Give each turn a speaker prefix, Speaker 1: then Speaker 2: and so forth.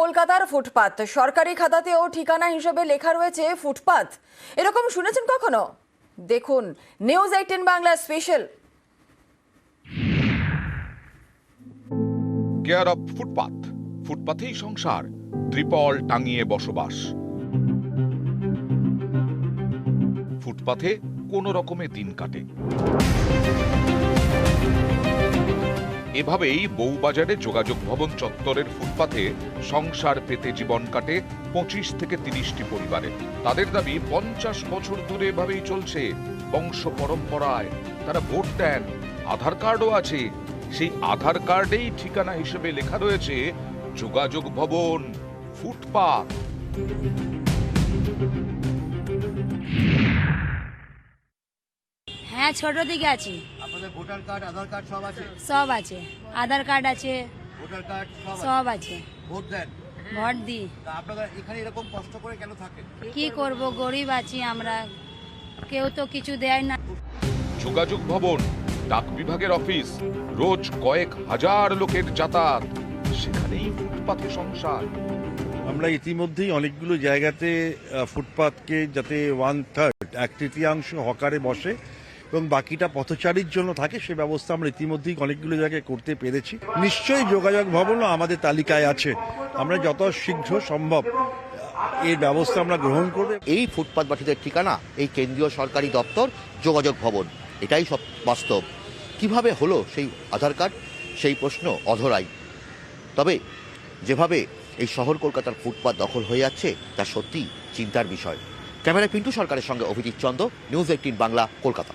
Speaker 1: কলকাতার ফুটপাত সরকারি খাতাতেও ঠিকানা হিসেবে লেখা রয়েছে ফুটপাত। এরকম শুনেছেন কখনো? দেখুন news 18 Bangla special.
Speaker 2: Care of footpath, ফুটপাতেই সংসার, ত্রিপল টাঙিয়ে বসবাস। ফুটপাথে কোনো রকমে দিন কাটে। এভাবেই বউবাজারে যোগাযোগ ভবন চত্বরের ফুটপাথে সংসার পেতে জীবন কাটে 25 থেকে 30টি পরিবারে। তাদের দাবি 50 বছর ধরে এভাবেই চলছে, বংশ পরম্পরায়। তারা ভোট দেন, আধার কার্ডও আছে। সেই আধার কার্ডেই ঠিকানা হিসেবে লেখা রয়েছে যোগাযোগ ভবন ফুটপাত।
Speaker 3: হ্যাঁ, ছোট দিকে আছি।
Speaker 4: আপনাদের ভোটার কার্ড, আধার কার্ড সব আছে?
Speaker 3: সব আছে, আধার কার্ড আছে,
Speaker 4: ভোটার কার্ড
Speaker 3: সব আছে।
Speaker 4: ভোট দেন?
Speaker 3: ভোট দিই।
Speaker 4: তা আপনারা এখানে এরকম কষ্ট করে কেন থাকেন?
Speaker 3: কি করব, গরিব আছি আমরা, কেউ তো কিছু দেয় না।
Speaker 2: যোগাযোগ ভবন, ডাক বিভাগের অফিস, রোজ কয়েক হাজার লোকের যাতায়াত, সেখানেই ফুটপাথে সংসার।
Speaker 5: আমরা ইতিমধ্যেই অনেকগুলো জায়গাতে ফুটপাথকে যাতে 1/3 1/3 হকারে বসে এবং বাকিটা পথচারীর জন্য থাকে সে ব্যবস্থা আমরা ইতিমধ্যেই অনেকগুলো জায়গায় করতে পেরেছি। নিশ্চয়ই যোগাযোগ ভবনও আমাদের তালিকায় আছে। আমরা যত শীঘ্র সম্ভব এর ব্যবস্থা আমরা গ্রহণ করব।
Speaker 6: এই ফুটপাথবাসীদের ঠিকানা এই কেন্দ্রীয় সরকারি দপ্তর যোগাযোগ ভবন, এটাই সব বাস্তব। কিভাবে হলো সেই আধার কার্ড, সেই প্রশ্ন অধরাই। তবে যেভাবে এই শহর কলকাতার ফুটপাথ দখল হয়ে যাচ্ছে তা সত্যি চিন্তার বিষয়। ক্যামেরায় পিন্টু সরকারের সঙ্গে অভিজিৎ চন্দ, নিউজ 18 বাংলা, কলকাতা।